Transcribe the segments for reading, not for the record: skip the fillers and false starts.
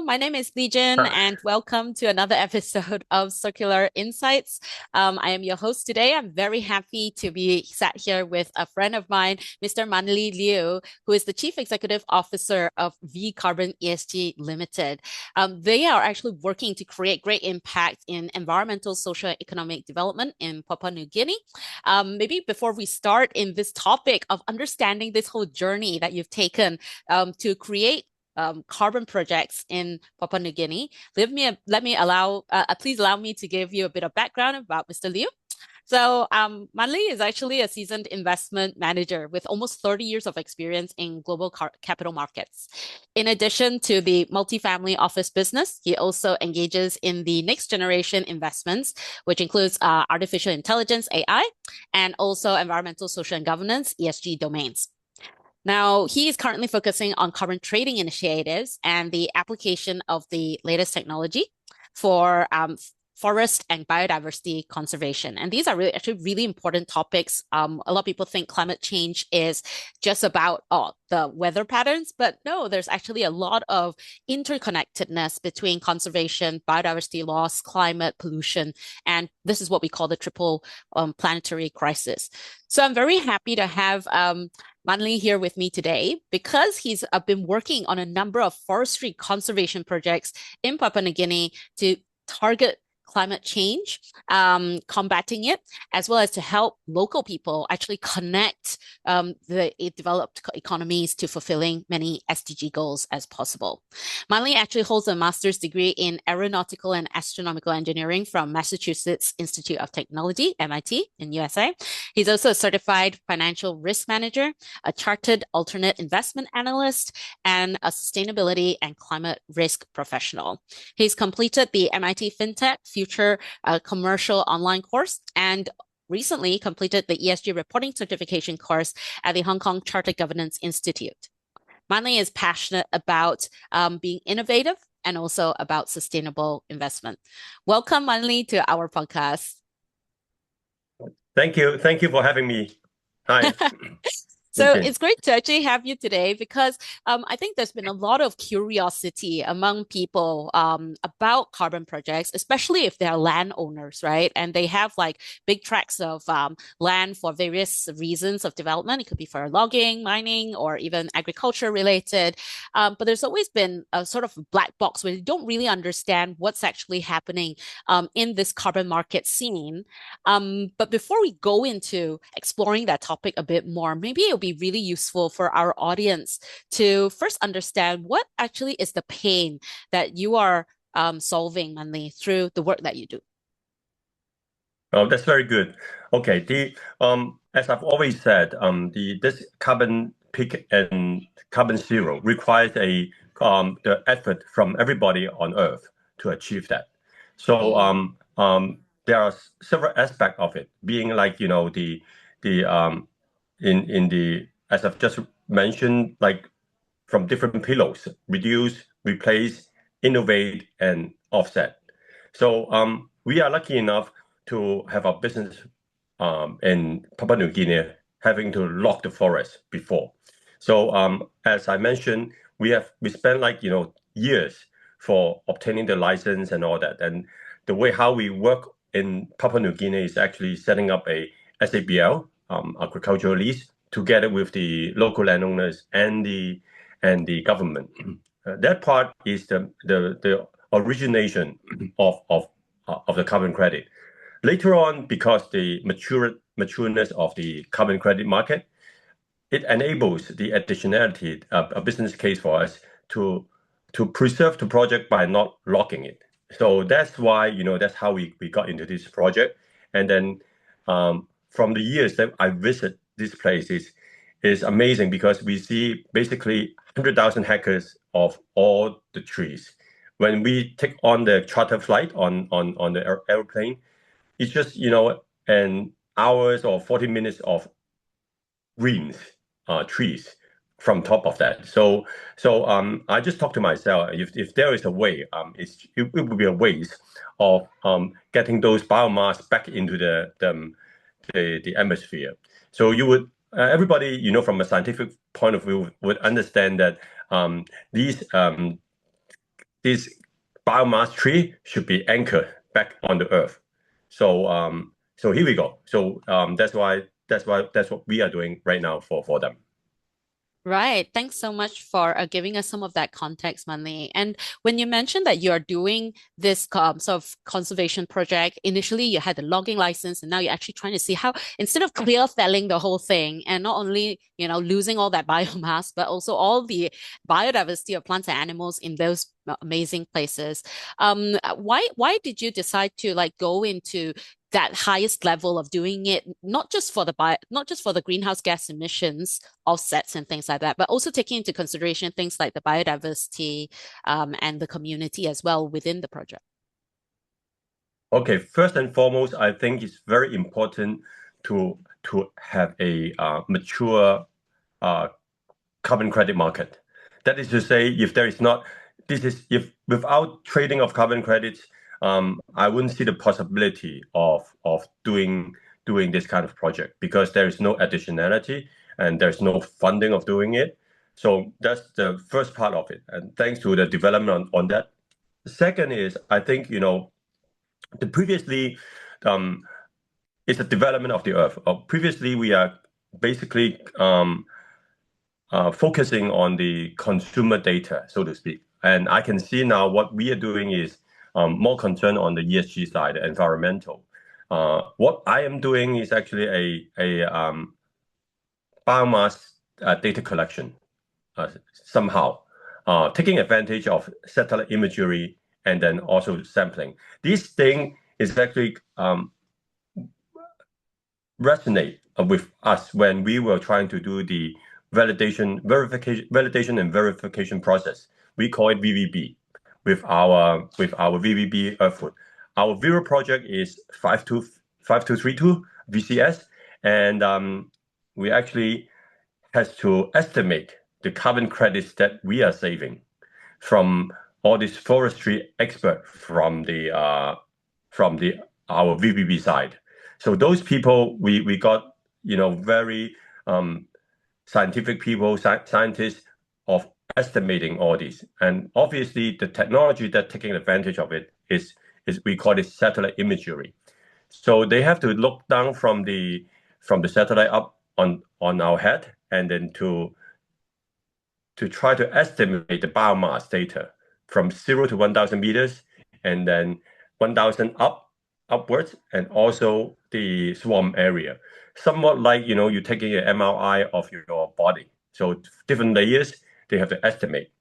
Hello, my name is Legion, and welcome to another episode of Circular Insights. I am your host today. I'm very happy to be sat here with a friend of mine, Mr. Manli Liu, who is the Chief Executive Officer of V Carbon ESG Limited. They are actually working to create great impact in environmental, social, economic development in Papua New Guinea. Maybe before we start in this topic of understanding this whole journey that you've taken to create carbon projects in Papua New Guinea. Please allow me to give you a bit of background about Mr. Liu. So, Manli is actually a seasoned investment manager with almost 30 years of experience in global capital markets. In addition to the multifamily office business, he also engages in the next generation investments, which includes artificial intelligence, AI, and also environmental, social, and governance, ESG domains. Now, he is currently focusing on carbon trading initiatives and the application of the latest technology for forest and biodiversity conservation. And these are actually really important topics. A lot of people think climate change is just about the weather patterns, but no, there's actually a lot of interconnectedness between conservation, biodiversity loss, climate pollution, and this is what we call the triple planetary crisis. So I'm very happy to have Manli here with me today because he's been working on a number of forestry conservation projects in Papua New Guinea to target climate change, combating it, as well as to help local people actually connect the developed economies to fulfilling many SDG goals as possible. Manli actually holds a master's degree in aeronautical and astronomical engineering from Massachusetts Institute of Technology, MIT, in USA. He's also a certified financial risk manager, a chartered alternate investment analyst, and a sustainability and climate risk professional. He's completed the MIT FinTech Future Commercial online course and recently completed the ESG reporting certification course at the Hong Kong Chartered Governance Institute. Manli is passionate about being innovative and also about sustainable investment. Welcome, Manli, to our podcast. Thank you. Thank you for having me. Hi. So it's great to actually have you today because I think there's been a lot of curiosity among people about carbon projects, especially if they're landowners, right? And they have like big tracts of land for various reasons of development. It could be for logging, mining, or even agriculture related. But there's always been a sort of black box where you don't really understand what's actually happening in this carbon market scene. But before we go into exploring that topic a bit more, maybe it'll be really useful for our audience to first understand what actually is the pain that you are solving, Manli, through the work that you do. Oh, that's very good. Okay, as I've always said, this carbon peak and carbon zero requires the effort from everybody on Earth to achieve that. So there are several aspects of it, being like as I've just mentioned, like from different pillars: reduce, replace, innovate, and offset. So we are lucky enough to have a business in Papua New Guinea having to log the forest before. So as I mentioned, we spent years for obtaining the license and all that. And the way how we work in Papua New Guinea is actually setting up a SABL, agricultural lease, together with the local landowners and the government. That part is the origination of the carbon credit. Later on, because the matureness of the carbon credit market, it enables the additionality, a business case for us to preserve the project by not locking it. So that's why, that's how we got into this project. And then from the years that I visit these places, is amazing because we see basically 100,000 hectares of all the trees. When we take on the charter flight on the airplane, it's just, an hours or 40 minutes of greens, trees from top of that. So I just talked to myself, if there is a way, it would be a waste of getting those biomass back into the atmosphere. So you would everybody, from a scientific point of view, would understand that these this biomass tree should be anchored back on the earth. So so here we go. So that's what we are doing right now for them. Right. Thanks so much for giving us some of that context, Manli. And when you mentioned that you are doing this sort of conservation project, initially you had the logging license, and now you're actually trying to see how, instead of clear felling the whole thing, and not only, losing all that biomass, but also all the biodiversity of plants and animals in those amazing places. Why did you decide to like go into that highest level of doing it, not just for the greenhouse gas emissions offsets and things like that, but also taking into consideration things like the biodiversity and the community as well within the project? Okay, first and foremost, I think it's very important to have a mature carbon credit market. That is to say, if there is not, if without trading of carbon credits, I wouldn't see the possibility of doing this kind of project because there is no additionality and there's no funding of doing it. So that's the first part of it, and thanks to the development on that. The second is, I think, the previously is the development of the earth. Previously, we are basically focusing on the consumer data, so to speak. And I can see now what we are doing is more concerned on the ESG side, environmental. What I am doing is actually a biomass data collection somehow, taking advantage of satellite imagery and then also sampling. This thing is actually resonate with us when we were trying to do the validation and verification process. We call it VBB with our VBB Earthwood. Our VERRA project is 5232 VCS, and we actually has to estimate the carbon credits that we are saving from all this forestry expert from our VBB side. So those people, we got, very scientific people, scientists of estimating all these. And obviously the technology that taking advantage of it is we call it satellite imagery. So they have to look down from the satellite up on our head, and then to try to estimate the biomass data from 0 to 1,000 meters, and then 1,000 upwards, and also the swarm area. Somewhat like, you're taking an MRI of your body. So different layers, they have to estimate.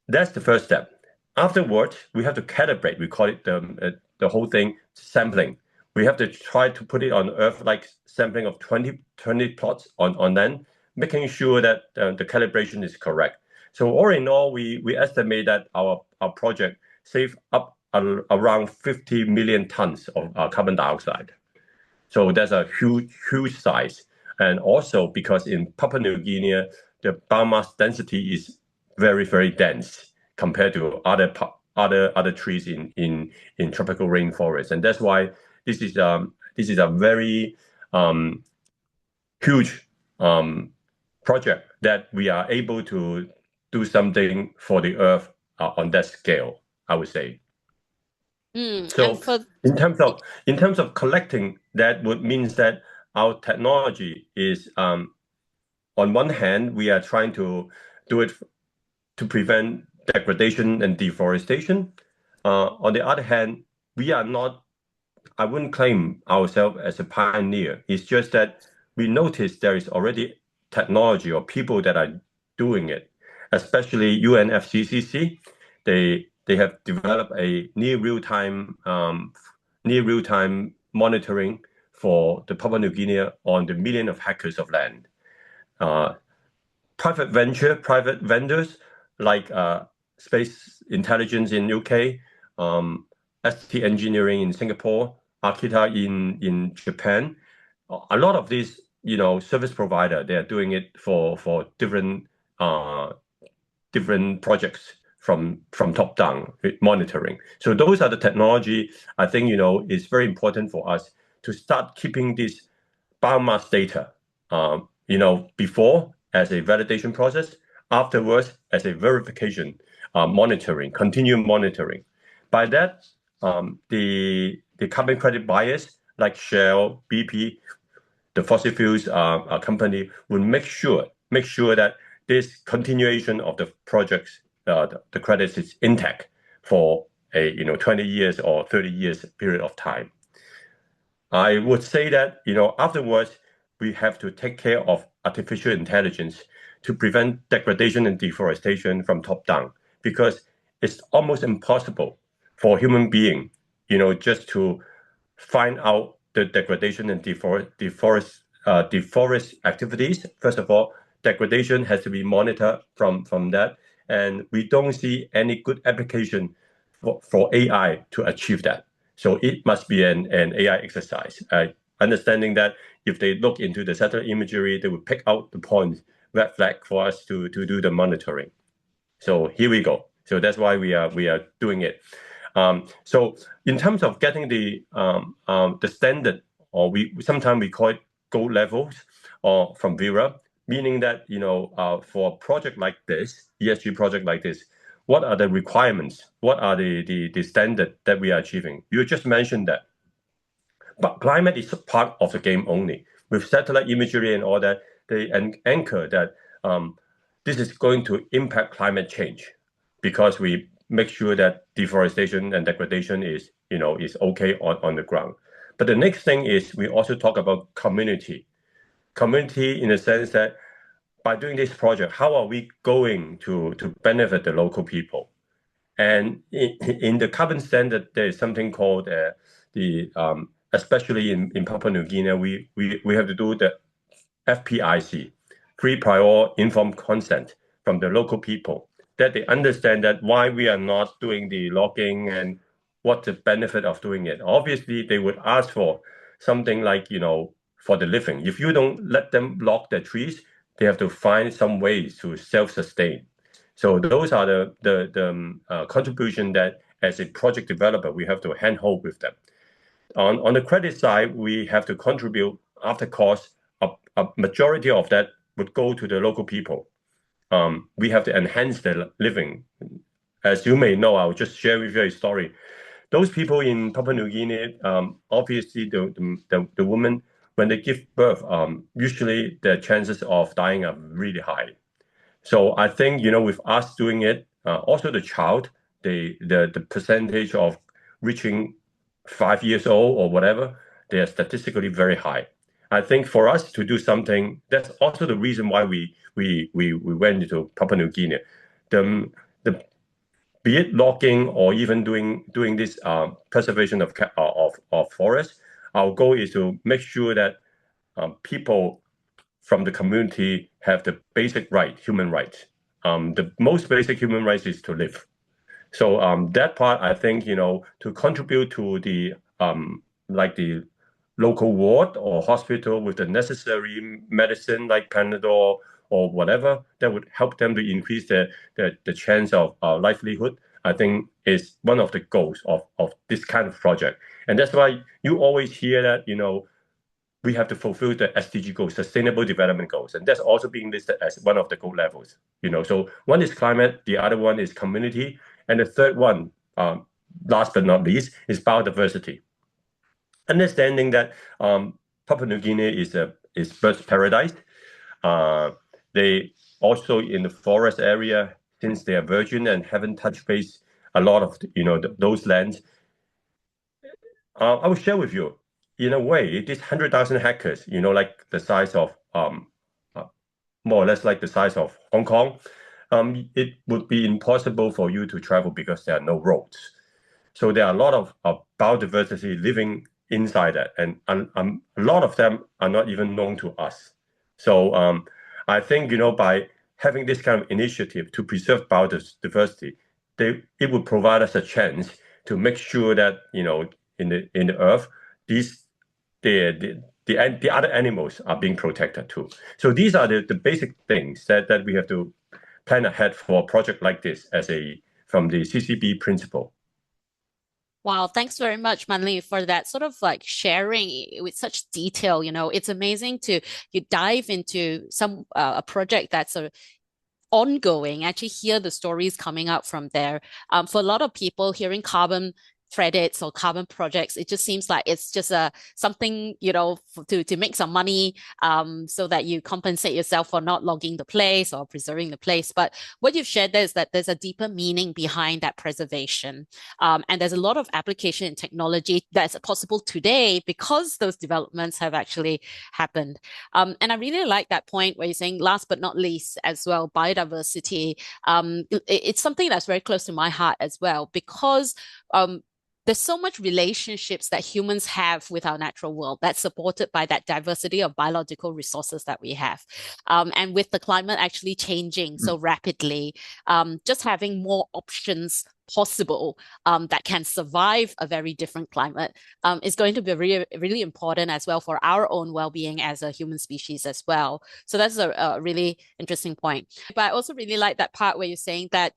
That's the first step. Afterwards, we have to calibrate. We call it the whole thing sampling. We have to try to put it on Earth, like sampling of 20 plots on land, making sure that the calibration is correct. So all in all, we estimate that our project save up around 50 million tons of carbon dioxide. So that's a huge size. And also because in Papua New Guinea, the biomass density is very, very dense compared to other trees in tropical rainforest. And that's why this is a very huge project that we are able to do something for the earth on that scale, I would say. So in terms of collecting, that would means that our technology is on one hand, we are trying to do it to prevent degradation and deforestation. On the other hand, we are not, I wouldn't claim ourselves as a pioneer. It's just that we notice there is already technology or people that are doing it, especially UNFCCC. They have developed a near real-time monitoring for the Papua New Guinea on the million of hectares of land. Private vendors like Space Intelligence in UK, ST Engineering in Singapore, Akita in Japan. A lot of these, service provider, they are doing it for different projects from top down with monitoring. So those are the technology I think is very important for us to start keeping this biomass data. Before as a validation process, afterwards as a verification monitoring, continuum monitoring. By that, the carbon credit buyers like Shell, BP, the fossil fuels company will make sure that this continuation of the projects, the credits is intact for a 20 years or 30 years period of time. I would say that afterwards we have to take care of artificial intelligence to prevent degradation and deforestation from top down, because it's almost impossible for human being just to find out the degradation and deforest activities. First of all, degradation has to be monitored from that, and we don't see any good application for AI to achieve that. So it must be an AI exercise. Understanding that if they look into the satellite imagery, they will pick out the points, red flag for us to do the monitoring. So here we go. So that's why we are doing it. So in terms of getting the standard, or sometimes we call it gold levels, or from VERRA, meaning that for a project like this, ESG project like this, what are the requirements? What are the standard that we are achieving? You just mentioned that, but climate is a part of the game only. With satellite imagery and all that, they anchor that this is going to impact climate change, because we make sure that deforestation and degradation is okay on the ground. But the next thing is we also talk about community in the sense that by doing this project, how are we going to benefit the local people? And in the carbon standard, there is something called especially in Papua New Guinea, we have to do the FPIC, free prior informed consent from the local people, that they understand that why we are not doing the logging and what's the benefit of doing it. Obviously, they would ask for something like, for the living. If you don't let them log their trees, they have to find some ways to self-sustain. So those are the contribution that as a project developer, we have to handhold with them. On the credit side, we have to contribute after cost. A majority of that would go to the local people. We have to enhance their living. As you may know, I'll just share with you a story. Those people in Papua New Guinea, obviously the women, when they give birth, usually their chances of dying are really high. So I think, with us doing it, also the child, the percentage of reaching 5 years old or whatever, they are statistically very high. I think for us to do something, that's also the reason why we went into Papua New Guinea. Be it logging or even doing this preservation of forests, our goal is to make sure that people from the community have the basic right, human rights. The most basic human rights is to live. So that part, I think, to contribute to the like the local ward or hospital with the necessary medicine like Panadol or whatever, that would help them to increase the chance of livelihood, I think is one of the goals of this kind of project. And that's why you always hear that, we have to fulfill the SDG goals, Sustainable Development Goals, and that's also being listed as one of the goal levels. So one is climate, the other one is community, and the third one, last but not least, is biodiversity. Understanding that Papua New Guinea is bird paradise. They also in the forest area, since they are virgin and haven't touched base a lot of those lands. I will share with you. In a way, this 100,000 hectares, like the size of more or less like the size of Hong Kong, it would be impossible for you to travel because there are no roads. So there are a lot of biodiversity living inside that, and a lot of them are not even known to us. So I think by having this kind of initiative to preserve biodiversity, it would provide us a chance to make sure that in the earth the other animals are being protected too. So these are the basic things that we have to plan ahead for a project like this from the CCB principle. Wow, thanks very much, Manli, for that sort of like sharing with such detail. It's amazing you dive into a project that's ongoing. Actually, hear the stories coming out from there. For a lot of people, hearing carbon credits or carbon projects, it just seems like it's just something, to make some money, so that you compensate yourself for not logging the place or preserving the place. But what you've shared there is that there's a deeper meaning behind that preservation. And there's a lot of application in technology that's possible today because those developments have actually happened. And I really like that point where you're saying, last but not least, as well, biodiversity. It's something that's very close to my heart as well, because there's so much relationships that humans have with our natural world that's supported by that diversity of biological resources that we have. And with the climate actually changing so rapidly, just having more options possible that can survive a very different climate is going to be really, really important as well for our own well-being as a human species as well. So that's a really interesting point. But I also really like that part where you're saying that,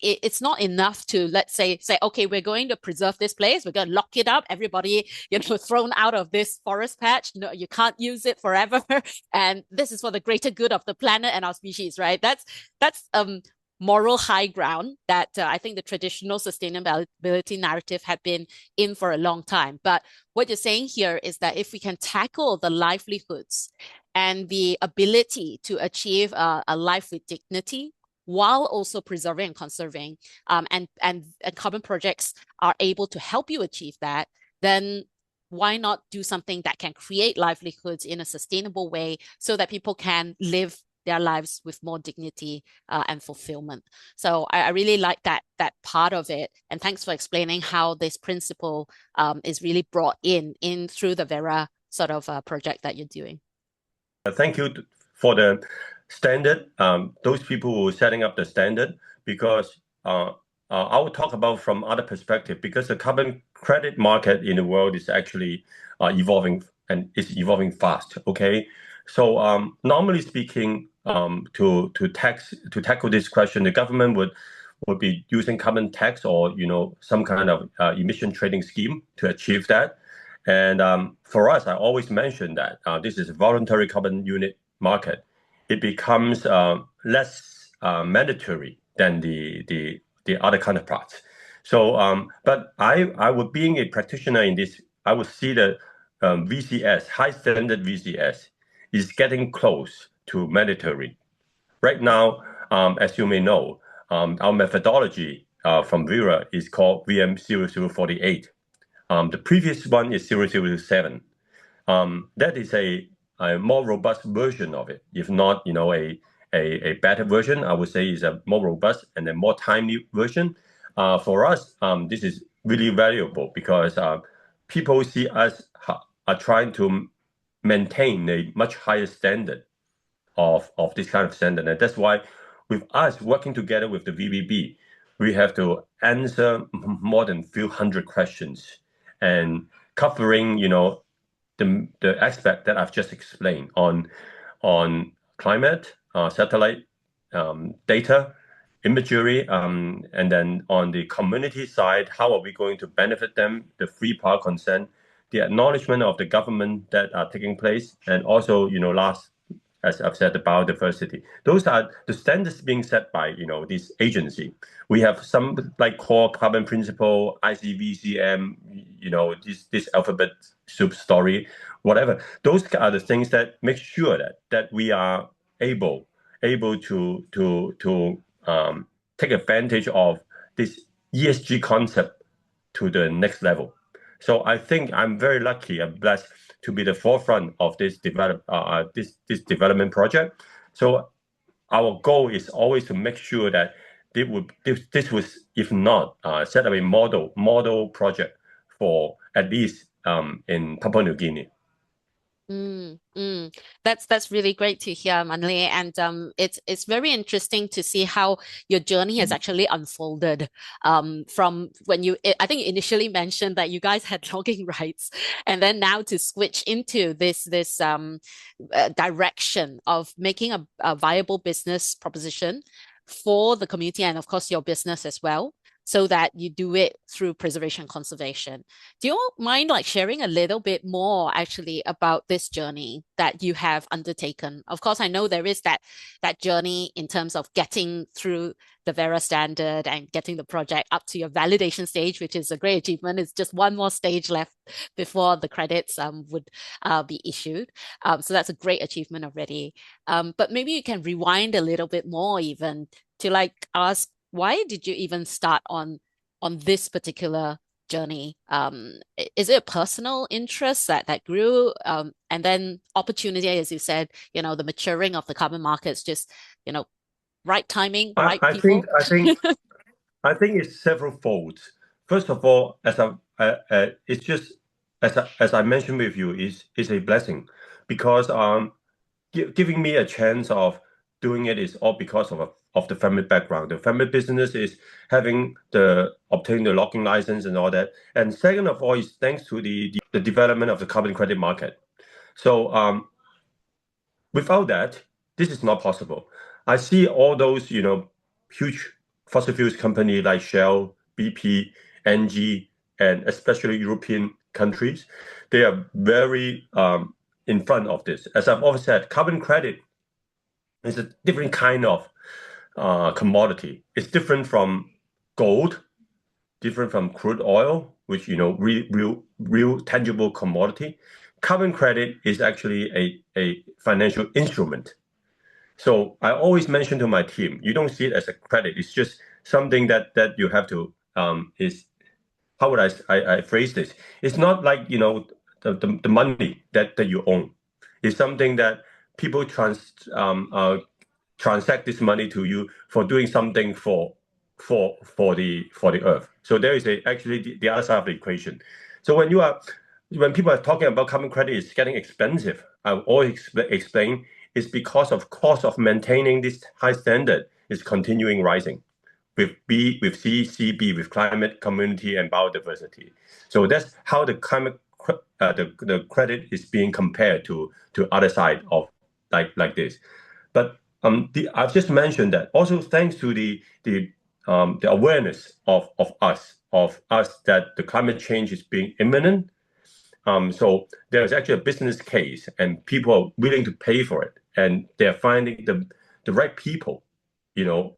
it's not enough to, let's say, okay, we're going to preserve this place, we're going to lock it up, everybody, thrown out of this forest patch. No, you can't use it forever. And this is for the greater good of the planet and our species, right? That's moral high ground that I think the traditional sustainability narrative had been in for a long time. But what you're saying here is that if we can tackle the livelihoods and the ability to achieve a life with dignity while also preserving and conserving, and carbon projects are able to help you achieve that, then why not do something that can create livelihoods in a sustainable way so that people can live their lives with more dignity and fulfillment. So I really like that part of it. And thanks for explaining how this principle is really brought in through the VERRA sort of project that you're doing. Thank you for the standard, those people who are setting up the standard, because I will talk about from other perspective, because the carbon credit market in the world is actually evolving, and it's evolving fast. Okay, so normally speaking, to tackle this question, the government would be using carbon tax or some kind of emission trading scheme to achieve that. And for us, I always mention that this is a voluntary carbon unit market. It becomes less mandatory than the other counterparts. So, but I would, being a practitioner in this, I would see that VCS, high standard VCS, is getting close to mandatory. Right now, as you may know, our methodology from VERRA is called VM0048. The previous one is 007. That is a more robust version of it, if not, a better version. I would say is a more robust and a more timely version. For us, this is really valuable because people see us are trying to maintain a much higher standard of this kind of standard. And that's why with us working together with the VBB, we have to answer more than a few hundred questions and covering, the aspect that I've just explained on climate, satellite data, imagery, and then on the community side, how are we going to benefit them, the free power consent, the acknowledgement of the government that are taking place, and also, last, as I've said, the biodiversity. Those are the standards being set by, this agency. We have some like core carbon principle, ICVCM, this alphabet soup story, whatever. Those are the things that make sure that we are able to take advantage of this ESG concept to the next level. So I think I'm very lucky and blessed to be the forefront of this this development project. So our goal is always to make sure that this was, if not, set up a model project for at least in Papua New Guinea. That's really great to hear, Manli, and it's very interesting to see how your journey has actually unfolded from when I think you initially mentioned that you guys had logging rights, and then now to switch into this direction of making a viable business proposition for the community and of course your business as well, so that you do it through preservation conservation. Do you mind like sharing a little bit more actually about this journey that you have undertaken? Of course, I know there is that journey in terms of getting through the VERRA standard and getting the project up to your validation stage, which is a great achievement. It's just one more stage left before the credits would be issued. So that's a great achievement already. But maybe you can rewind a little bit more even to like ask, why did you even start on this particular journey? Is it a personal interest that grew? And then opportunity, as you said, the maturing of the carbon markets, just, right timing, right I think people. I think I think it's several folds. First of all, it's just as I mentioned with you, is a blessing because giving me a chance of doing it is all because of the family background. The family business is having obtaining the logging license and all that. And second of all is thanks to the development of the carbon credit market. So without that, this is not possible. I see all those, huge fossil fuels companies like Shell, BP, NG, and especially European countries. They are very in front of this. As I've always said, carbon credit is a different kind of commodity. It's different from gold, different from crude oil, which real tangible commodity. Carbon credit is actually a financial instrument. So I always mention to my team, you don't see it as a credit. It's just something that you have to is how would I phrase this? It's not like the money that you own. It's something that people transact this money to you for doing something for the earth. So there is actually the other side of the equation. So when people are talking about carbon credit is getting expensive, I always explain it's because of cost of maintaining this high standard is continuing rising with C, CB, with climate, community, and biodiversity. So that's how the climate the credit is being compared to other side of like this. But I've just mentioned that also thanks to the awareness of us that the climate change is being imminent. So there's actually a business case, and people are willing to pay for it, and they're finding the right people,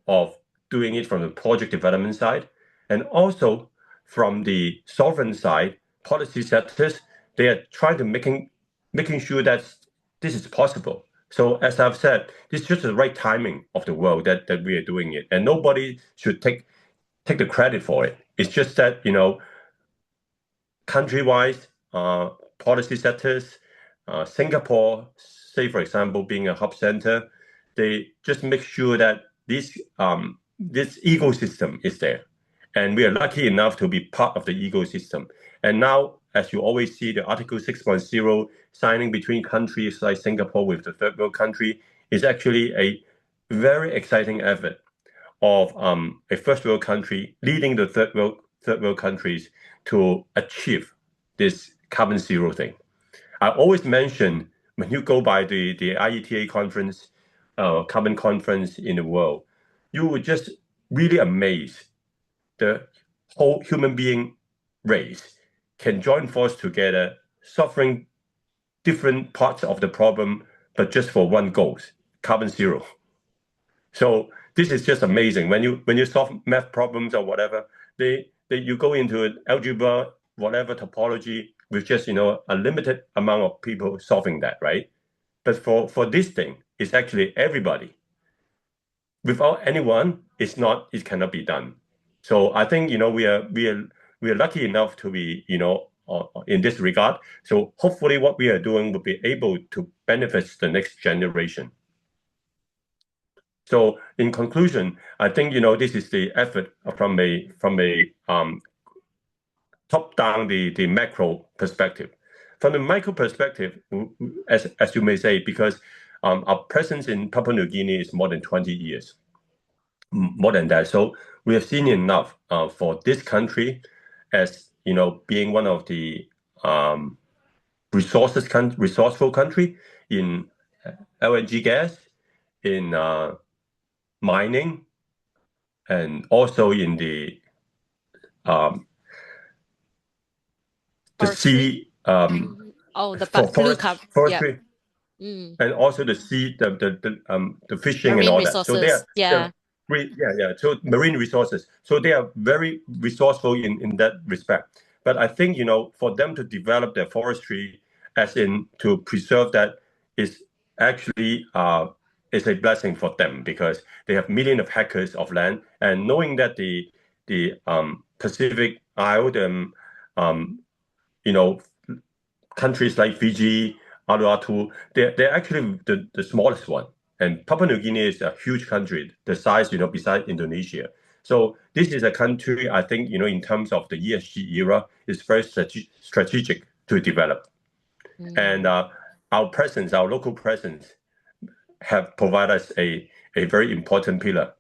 of doing it from the project development side, and also from the sovereign side, policy setters. They are trying to making sure that this is possible. So as I've said, this is just the right timing of the world that we are doing it, and nobody should take the credit for it. It's just that country-wise, policy setters, Singapore, say for example, being a hub center, they just make sure that this ecosystem is there, and we are lucky enough to be part of the ecosystem. And now, as you always see, the Article 6.0 signing between countries like Singapore with the third world country is actually a very exciting effort of a first world country leading the third world countries to achieve this carbon zero thing. I always mention when you go by the IETA conference, carbon conference in the world, you would just really amaze the whole human being race can join force together, suffering different parts of the problem, but just for one goal, carbon zero. So this is just amazing. When you solve math problems or whatever, you go into algebra, whatever topology, with just a limited amount of people solving that, right? But for this thing, it's actually everybody. Without anyone, it cannot be done. So I think we are lucky enough to be in this regard. So hopefully, what we are doing will be able to benefit the next generation. So in conclusion, I think this is the effort from a top down the macro perspective. From the micro perspective, as you may say, because our presence in Papua New Guinea is more than 20 years, more than that. So we have seen enough for this country as being one of the resourceful country in LNG gas, in mining, and also in the the Forestry? sea Oh, the for blue cup. Yeah. forestry, Mm. and also the sea, the fishing and Marine all that. So resources. they're Yeah. yeah. So marine resources. So they are very resourceful in that respect. But I think, for them to develop their forestry, as in to preserve that, is actually is a blessing for them, because they have millions of hectares of land, and knowing that the Pacific Isle, um, you know countries like Fiji, Vanuatu, they're actually the smallest one. And Papua New Guinea is a huge country, the size, besides Indonesia. So this is a country, I think, in terms of the ESG era, is very strategic to develop. And Mm. our local presence, have provided us a very important pillar,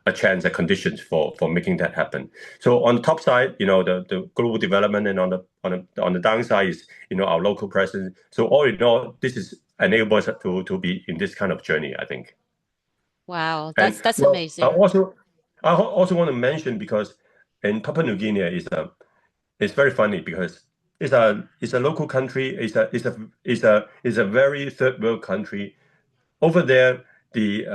a chance, a conditions for making that happen. So on the top side, the global development, and on the downside is, our local presence. So all in all, this is enables us to be in this kind of journey, I think. Wow, And that's well, amazing. I also want to mention, because in Papua New Guinea it's very funny, because it's a local country. It's a very third world country. Over there, the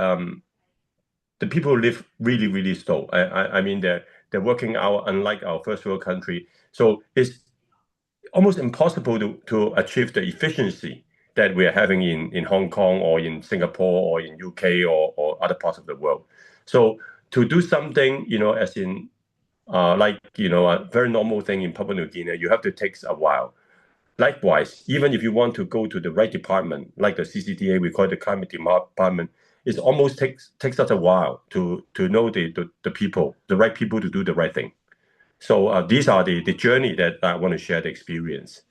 people live really, really slow. I mean, they're working hour, unlike our first world country. So it's almost impossible to achieve the efficiency that we are having in Hong Kong, or in Singapore, or in UK, or other parts of the world. So to do something, as in a very normal thing in Papua New Guinea, you have to take a while. Likewise, even if you want to go to the right department, like the CCTA, we call it the climate department, it almost takes us a while to know the people, the right people to do the right thing. So these are the journey that I want to share the experience.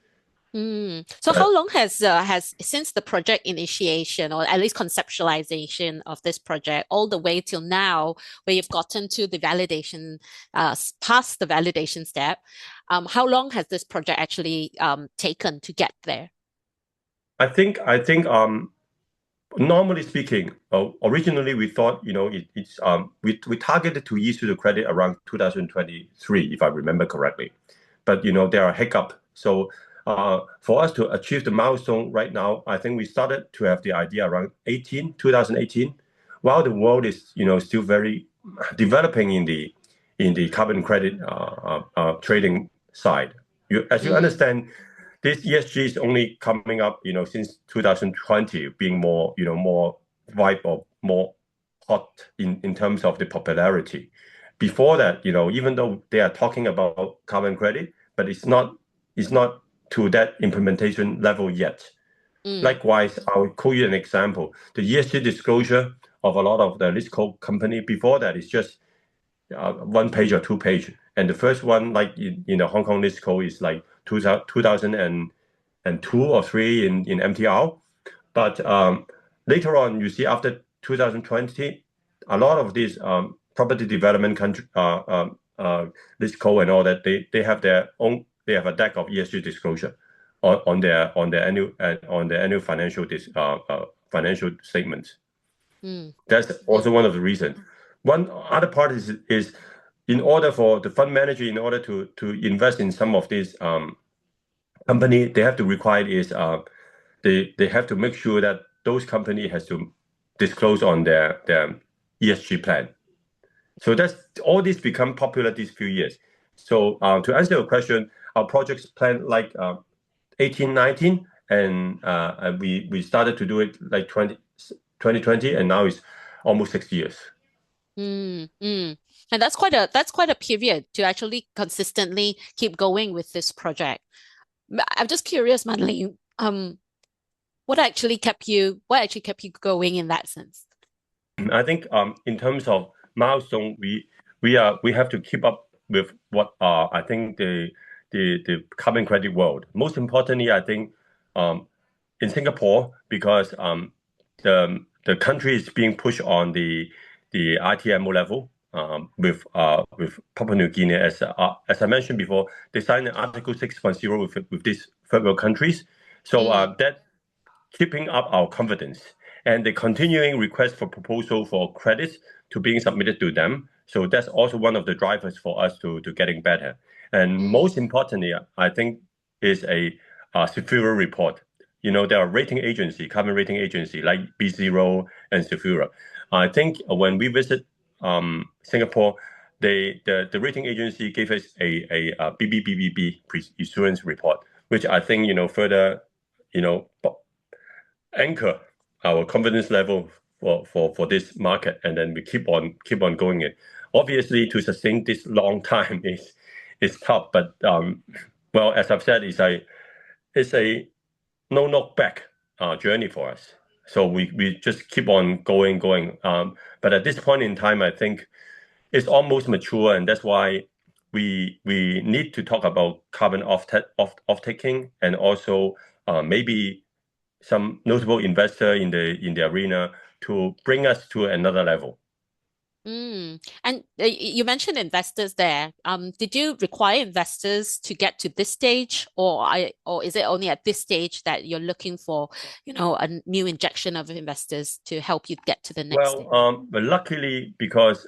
Mm. So Uh, how long has since the project initiation, or at least conceptualization of this project, all the way till now, where you've gotten to the validation, past the validation step, how long has this project actually taken to get there? I think normally speaking, originally we thought, we targeted to issue the credit around 2023, if I remember correctly. But there are hiccup. So for us to achieve the milestone right now, I think we started to have the idea around 2018, while the world is still very developing in the carbon credit trading side. As you Mm, understand, this ESG is only coming up, since 2020, being more vibe, or more hot in terms of the popularity. Before that, even though they are talking about carbon credit, but it's not to that implementation level yet. mm, Likewise, I'll quote you an example. The ESG disclosure of a lot of the listed company before that is just one page or two page. And the first one, like in the Hong Kong list code, is like 2002 or three in MTR. But later on, you see after 2020, a lot of these property development country list code and all that, they have their own. They have a deck of ESG disclosure on their annual financial statements. mm, That's mm, also one of the reasons. One other part is in order for the fund manager, in order to invest in some of these company, they have to require is they have to make sure that those company has to disclose on their ESG plan. So that's all this become popular these few years. So to answer your question, our projects plan like 18, 19, and we started to do it like 2020, and now it's almost 6 years. mm. And that's quite a period to actually consistently keep going with this project. I'm just curious, Manly, what actually kept you going in that sense? I think in terms of milestone, we have to keep up with what I think the carbon credit world. Most importantly, I think in Singapore, because the country is being pushed on the ITMO level with Papua New Guinea, as I mentioned before, they signed an Article 6.0 with these third world countries. So Mm, that keeping up our confidence, and the continuing request for proposal for credits to being submitted to them. So that's also one of the drivers for us to getting better. And most importantly, I think is a Sylvera report. There are rating agency, carbon rating agency like B0 and Sylvera. I think when we visit Singapore, the rating agency gave us a BB-BBB pre-issuance report, which I think further anchor our confidence level for this market, and then we keep on going it. Obviously, to sustain this long time is tough, but well, as I've said, it's a no look back journey for us. So we just keep on going. But at this point in time, I think it's almost mature, and that's why we need to talk about carbon off taking, and also maybe some notable investor in the arena to bring us to another level. And you mentioned investors there. Did you require investors to get to this stage, or is it only at this stage that you're looking for, a new injection of investors to help you get to the next stage? But luckily, because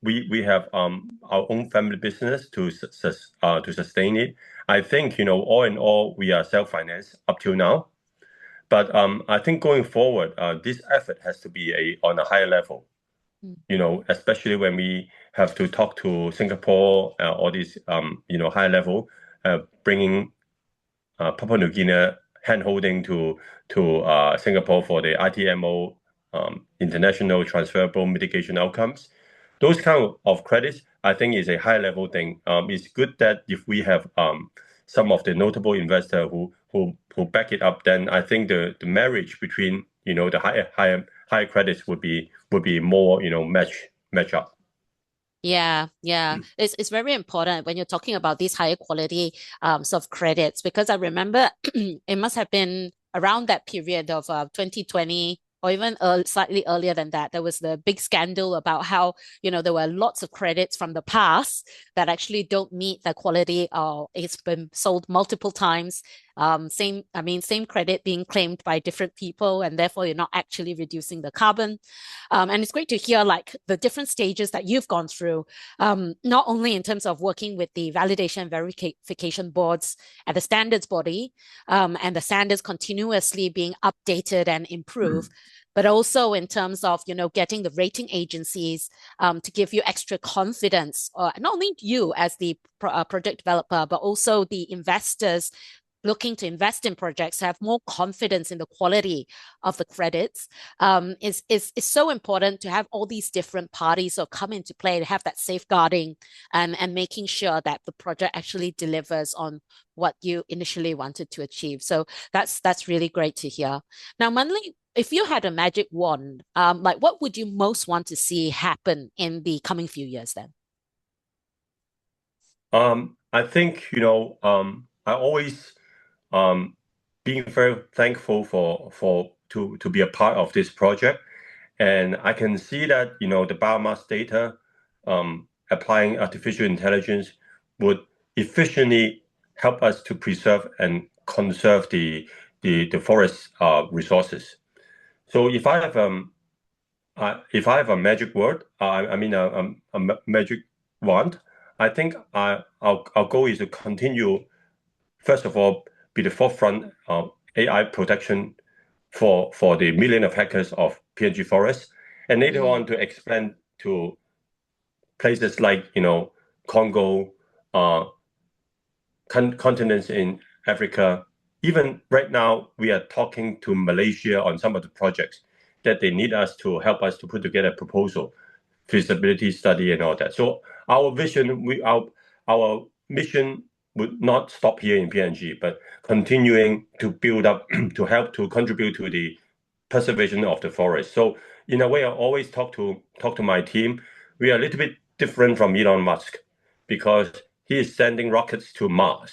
we have our own family business to sustain it. I think all in all, we are self-financed up till now. But I think going forward, this effort has to be on a higher level. Especially when we have to talk to Singapore, all these, high level, bringing Papua New Guinea hand-holding to Singapore for the ITMO, international transferable mitigation outcomes. Those kind of credits, I think, is a high-level thing. It's good that if we have some of the notable investors who back it up, then I think the marriage between the higher credits would be more match up. Yeah. It's very important when you're talking about these higher quality sort of credits, because I remember it must have been around that period of 2020, or even slightly earlier than that. There was the big scandal about how there were lots of credits from the past that actually don't meet the quality, or it's been sold multiple times. Same credit being claimed by different people, and therefore you're not actually reducing the carbon. And it's great to hear like the different stages that you've gone through, not only in terms of working with the validation and verification boards at the standards body, and the standards continuously being updated and improved, but also in terms of getting the rating agencies to give you extra confidence, not only you as the project developer, but also the investors looking to invest in projects have more confidence in the quality of the credits. Is so important to have all these different parties sort of come into play to have that safeguarding and making sure that the project actually delivers on what you initially wanted to achieve. So that's really great to hear. Now, Manli, if you had a magic wand, like what would you most want to see happen in the coming few years then? I think I always being very thankful to be a part of this project, and I can see that the biomass data, applying artificial intelligence would efficiently help us to preserve and conserve the forest resources. So if I have a magic word, I mean a magic wand, I think our goal is to continue, first of all, be the forefront of AI protection for the million of hectares of PNG forests, and later on to expand to places like Congo, continents in Africa. Even right now, we are talking to Malaysia on some of the projects that they need us to help us to put together a proposal, feasibility study, and all that. So our vision, our mission would not stop here in PNG, but continuing to build up to help to contribute to the preservation of the forest. So in a way, I always talk to my team. We are a little bit different from Elon Musk because he is sending rockets to Mars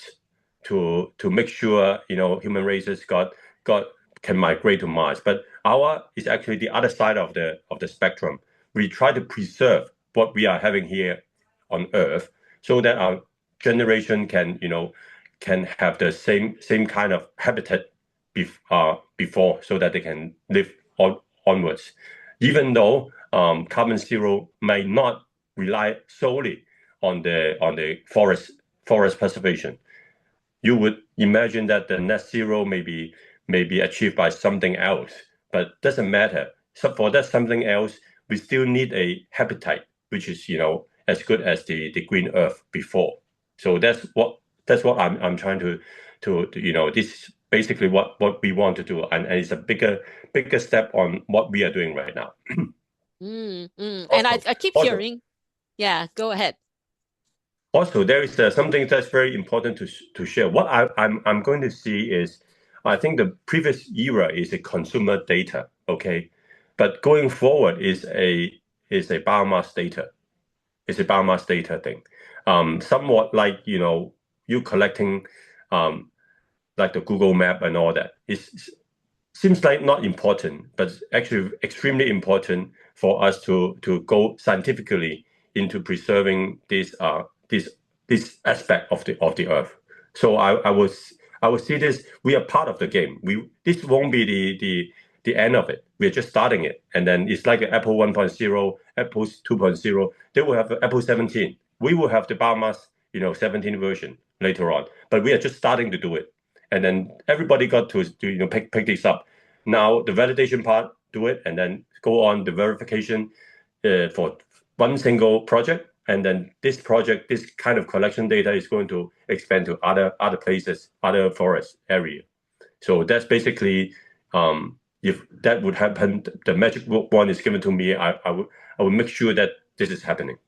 to make sure human races can migrate to Mars. But our is actually the other side of the spectrum. We try to preserve what we are having here on Earth, so that our generation can have the same kind of habitat before, so that they can live onwards. Even though carbon zero may not rely solely on the forest preservation. You would imagine that the net zero may be achieved by something else, but doesn't matter. So for that something else, we still need a habitat which is as good as the green earth before. So that's what I'm trying to this basically what we want to do, and it's a bigger step on what we are doing right now. And I, Also, I keep also, hearing, yeah, go ahead. Also, there is something that's very important to share. What I'm going to see is, I think the previous era is a consumer data, okay, but going forward is a biomass data. It's a biomass data thing. Somewhat like you collecting like the Google Map and all that. It seems like not important, but actually extremely important for us to go scientifically into preserving this aspect of the earth. So I would see this. We are part of the game. This won't be the end of it. We're just starting it, and then it's like Apple 1.0, Apple 2.0. They will have Apple 17. We will have the biomass 17 version later on. But we are just starting to do it, and then everybody got to pick this up. Now the validation part, do it, and then go on the verification for one single project. And then this project, this kind of collection data is going to expand to other places, other forest area. So that's basically, if that would happen, the magic wand is given to me. I would make sure that this is happening.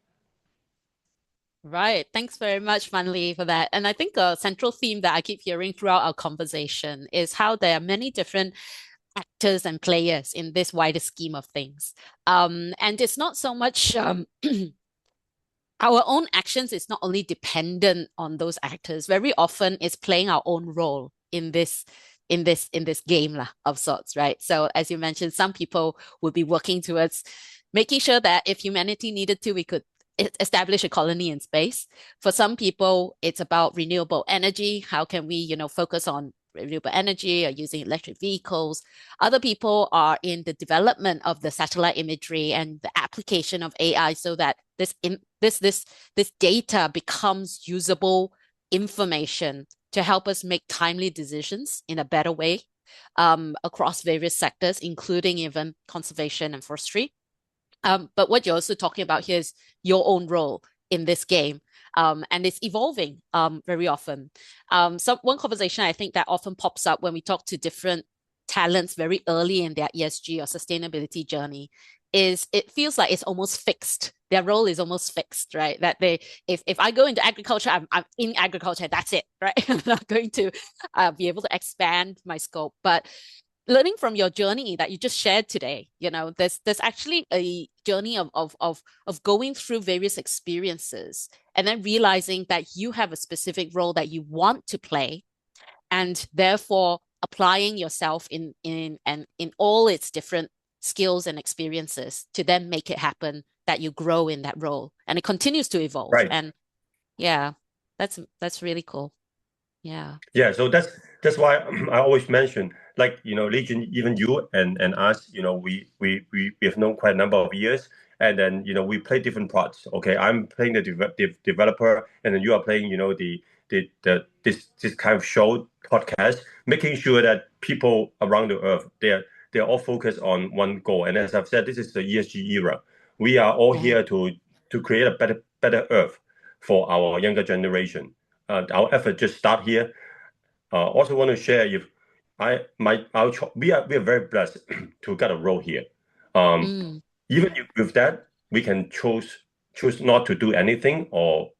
Right. Thanks very much, Manli, for that. And I think a central theme that I keep hearing throughout our conversation is how there are many different actors and players in this wider scheme of things. And it's not so much our own actions is not only dependent on those actors. Very often it's playing our own role in this game lah, of sorts, right? So as you mentioned, some people would be working towards making sure that if humanity needed to, we could establish a colony in space. For some people, it's about renewable energy. How can we, focus on renewable energy or using electric vehicles? Other people are in the development of the satellite imagery and the application of AI so that this data becomes usable information to help us make timely decisions in a better way across various sectors, including even conservation and forestry. But what you're also talking about here is your own role in this game. And it's evolving very often. One conversation I think that often pops up when we talk to different talents very early in their ESG or sustainability journey is it feels like it's almost fixed. Their role is almost fixed, right? That if I go into agriculture, I'm in agriculture, that's it, right? I'm not going to be able to expand my scope. But learning from your journey that you just shared today, there's actually a journey of going through various experiences and then realizing that you have a specific role that you want to play, and therefore applying yourself in all its different skills and experiences to then make it happen, that you grow in that role and it continues to evolve. Right. And yeah, that's really cool. Yeah. Yeah, so that's why I always mention, like, Legion, even you and us, we have known quite a number of years, and then we play different parts. Okay, I'm playing the developer, and then you are playing this kind of show podcast, making sure that people around the earth, they're all focused on one goal. And as I've said, this is the ESG era. We are all Yeah. here to create a better earth for our younger generation. Our effort just start here. Also want to share, if we are very blessed to get a role here. Mm. Even with that, we can choose not to do anything, or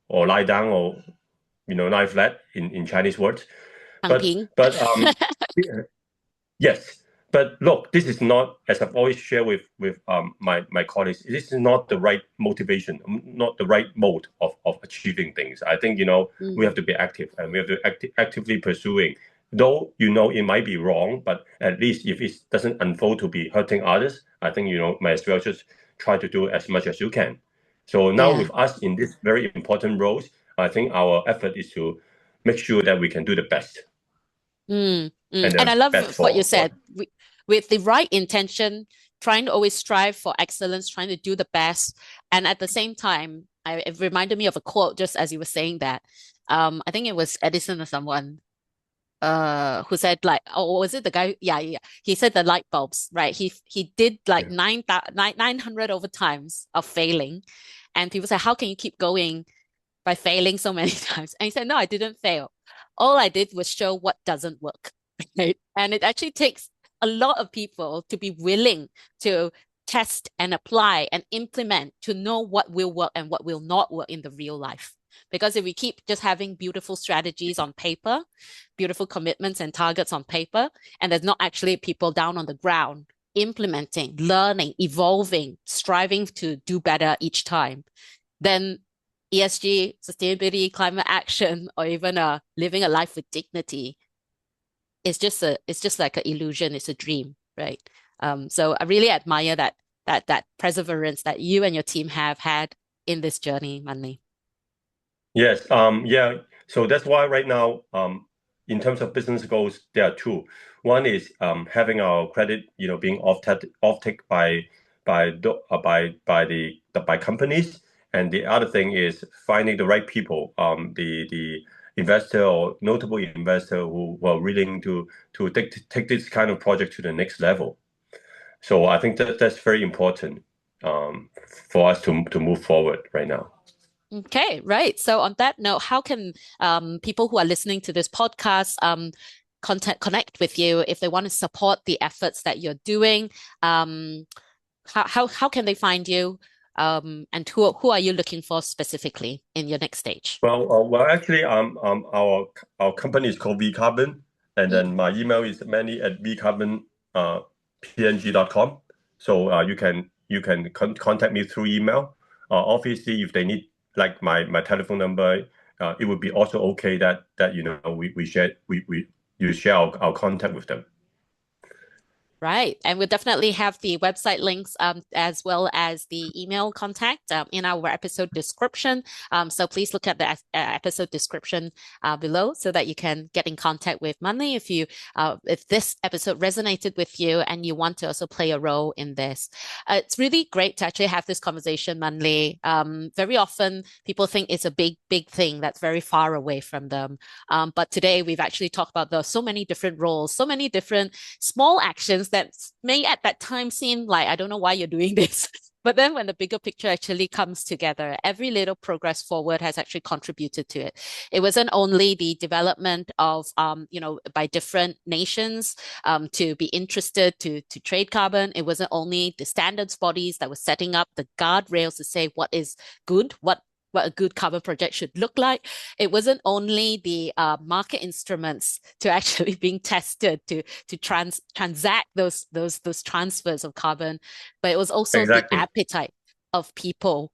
lie down, or lie flat in Chinese words. But Ping. yes, but look, this is not, as I've always shared with my colleagues, this is not the right motivation, not the right mode of achieving things. I think we have to be active, and we have to actively pursuing. Though it might be wrong, but at least if it doesn't unfold to be hurting others, I think might as well just try to do as much as you can. So now Yeah. with us in this very important roles, I think our effort is to make sure that we can do the best Mm. and And I the love best what you for. said. With the right intention, trying to always strive for excellence, trying to do the best. And at the same time, it reminded me of a quote just as you were saying that. I think it was Edison or someone who said like, oh, was it the guy? Yeah. He said the light bulbs, right? He did like Yeah. 900 over times of failing. And people said, how can you keep going by failing so many times? And he said, no, I didn't fail. All I did was show what doesn't work. Right? And it actually takes a lot of people to be willing to test and apply and implement to know what will work and what will not work in the real life. Because if we keep just having beautiful strategies on paper, beautiful commitments and targets on paper, and there's not actually people down on the ground implementing, learning, evolving, striving to do better each time, then ESG, sustainability, climate action, or even living a life with dignity it's just like an illusion, it's a dream, right? So I really admire that perseverance that you and your team have had in this journey, Manly. Yes, yeah. So that's why right now, in terms of business goals, there are two. One is having our credit, being off-take by companies, and the other thing is finding the right people, the investor or notable investor who are willing to take this kind of project to the next level. So I think that's very important for us to move forward right now. Okay, right. So on that note, how can people who are listening to this podcast connect with you if they want to support the efforts that you're doing? How can they find you? And who are you looking for specifically in your next stage? Well, actually, our company is called V Carbon, and Mm, then my email is manny@vcarbon png.com. So you can contact me through email. Obviously, if they need like my telephone number, it would be also okay that we share we you share our contact with them. right. And we'll definitely have the website links as well as the email contact in our episode description. So please look at the episode description below so that you can get in contact with Manly if this episode resonated with you and you want to also play a role in this. It's really great to actually have this conversation, Manly. Very often people think it's a big thing that's very far away from them. But today we've actually talked about so many different roles, so many different small actions that may at that time seem like, I don't know why you're doing this. But then when the bigger picture actually comes together, every little progress forward has actually contributed to it. It wasn't only the development of, by different nations to be interested to trade carbon. It wasn't only the standards bodies that were setting up the guardrails to say what is good, what a good carbon project should look like. It wasn't only the market instruments to actually being tested to transact those transfers of carbon, but it was also the Exactly. appetite of people,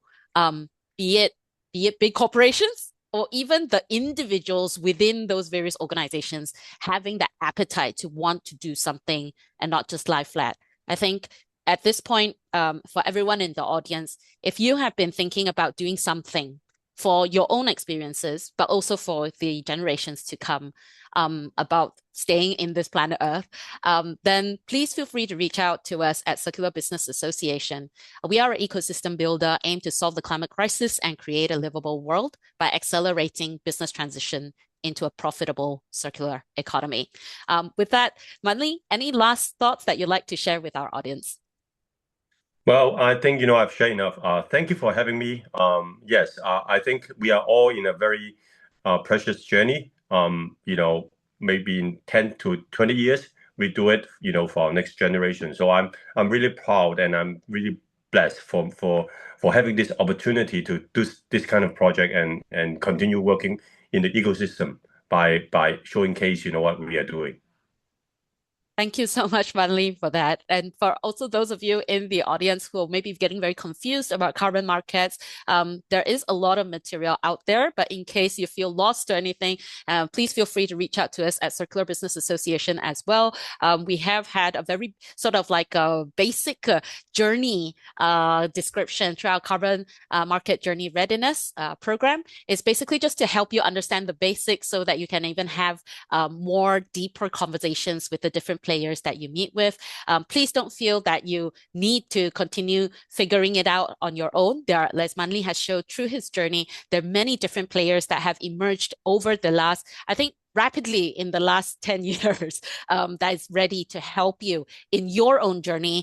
be it big corporations or even the individuals within those various organizations having that appetite to want to do something and not just lie flat. I think at this point, for everyone in the audience, if you have been thinking about doing something for your own experiences, but also for the generations to come, about staying in this planet Earth, then please feel free to reach out to us at Circular Business Association. We are an ecosystem builder aimed to solve the climate crisis and create a livable world by accelerating business transition into a profitable circular economy. With that, Manli, any last thoughts that you'd like to share with our audience? Well, I think I've shared enough. Thank you for having me. Yes, I think we are all in a very precious journey. Maybe in 10 to 20 years, we do it, for our next generation. So I'm really proud and I'm really blessed for having this opportunity to do this kind of project and continue working in the ecosystem by showing case, what we are doing. Thank you so much, Manli, for that. And for also those of you in the audience who may be getting very confused about carbon markets, there is a lot of material out there, but in case you feel lost or anything, please feel free to reach out to us at Circular Business Association as well. We have had a very sort of like a basic journey description through our carbon market journey readiness program. It's basically just to help you understand the basics so that you can even have more deeper conversations with the different players that you meet with. Please don't feel that you need to continue figuring it out on your own. As Manli has showed through his journey, there are many different players that have emerged over the last, I think, rapidly in the last 10 years that is ready to help you in your own journey.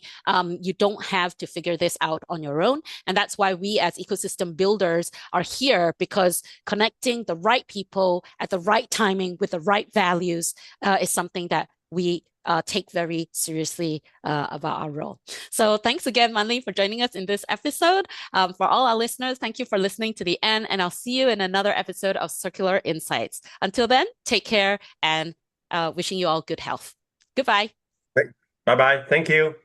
You don't have to figure this out on your own. And that's why we as ecosystem builders are here, because connecting the right people at the right timing with the right values is something that we take very seriously about our role. So thanks again, Manli, for joining us in this episode. For all our listeners, thank you for listening to the end, and I'll see you in another episode of Circular Insights. Until then, take care, and wishing you all good health. Goodbye. Bye-bye. Thank you.